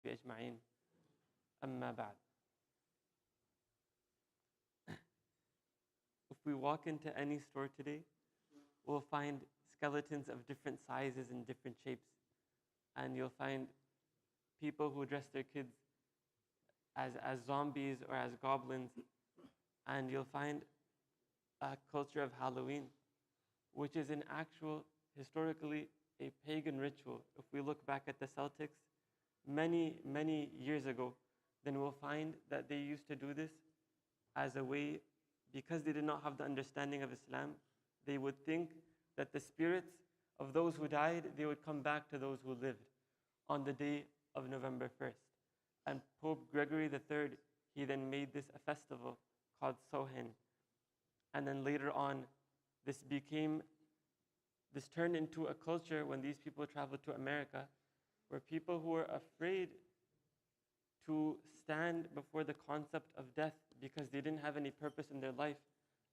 أجمعين أما بعد. If we walk into any store today, we'll find skeletons of different sizes and different shapes. And you'll find people who dress their kids as zombies or as goblins. And you'll find a culture of Halloween, which is an actual, historically, a pagan ritual. If we look back at the Celtics, many years ago, then we'll find that they used to do this as a way, because they did not have the understanding of Islam, they would think that the spirits of those who died, they would come back to those who lived on the day of November 1st. And Pope Gregory III, he then made this a festival called Sohen. And then later on, this turned into a culture when these people traveled to America, where people who were afraid to stand before the concept of death because they didn't have any purpose in their life.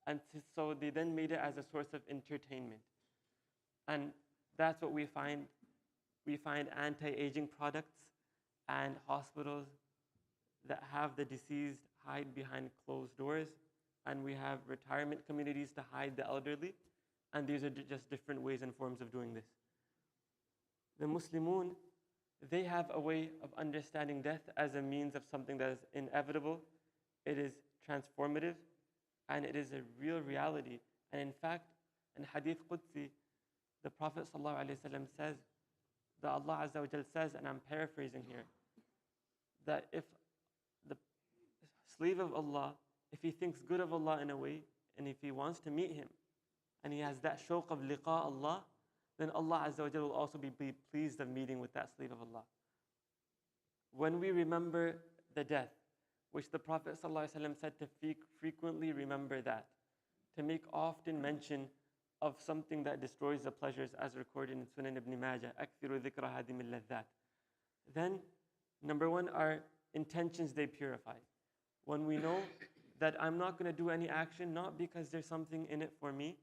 And so they then made it as a source of entertainment. And that's what we find. We find anti-aging products and hospitals that have the deceased hide behind closed doors. And we have retirement communities to hide the elderly. And these are just different ways and forms of doing this. The Muslimun, they have a way of understanding death as a means of something that is inevitable, it is transformative, and it is a real reality. And in fact, in Hadith Qudsi, the Prophet ﷺ says, that Allah Azza wa Jal says, and I'm paraphrasing here, that if the slave of Allah, if he thinks good of Allah in a way, and if he wants to meet Him, and he has that shawq of liqa Allah, then Allah Azza wa Jal will also be pleased of meeting with that slave of Allah. When we remember the death, which the Prophet ﷺ said to frequently remember that, to make often mention of something that destroys the pleasures, as recorded in Sunan ibn Majah, أَكْثِرُ ذِكْرَ هَادِمِ اللَّذَّاتِ. Then, number one, our intentions, they purify. When we know that I'm not going to do any action, not because there's something in it for me,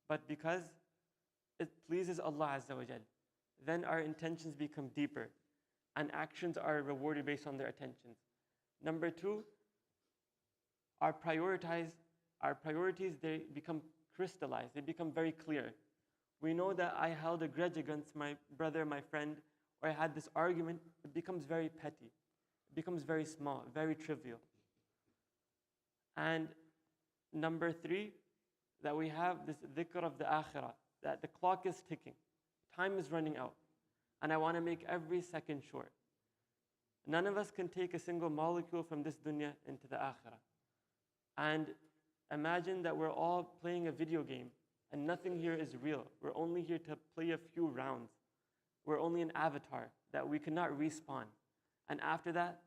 but because it pleases Allah Azza wa Jal, then our intentions become deeper, and actions are rewarded based on their attentions. Number two, our priorities, they become crystallized, they become very clear. We know that I held a grudge against my brother, my friend, or I had this argument, it becomes very petty. It becomes very small, very trivial. And number three, that we have this dhikr of the akhirah, that the clock is ticking, time is running out, and I want to make every second short. None of us can take a single molecule from this dunya into the akhirah. And imagine that we're all playing a video game, and nothing here is real. We're only here to play a few rounds. We're only an avatar that we cannot respawn. And after that,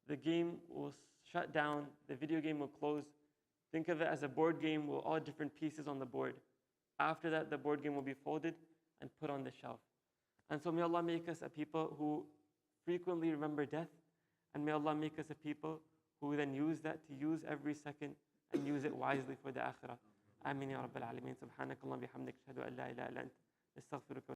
the game will shut down, the video game will close. Think of it as a board game with all different pieces on the board. After that, the board game will be folded and put on the shelf. And so may Allah make us a people who frequently remember death, and may Allah make us a people who then use that to use every second and use it wisely for the akhirah. Amin ya Rabbil Alameen. Subhanakallah bihamdik. Ashhadu an la ilaha illa ant. Astaghfiruka.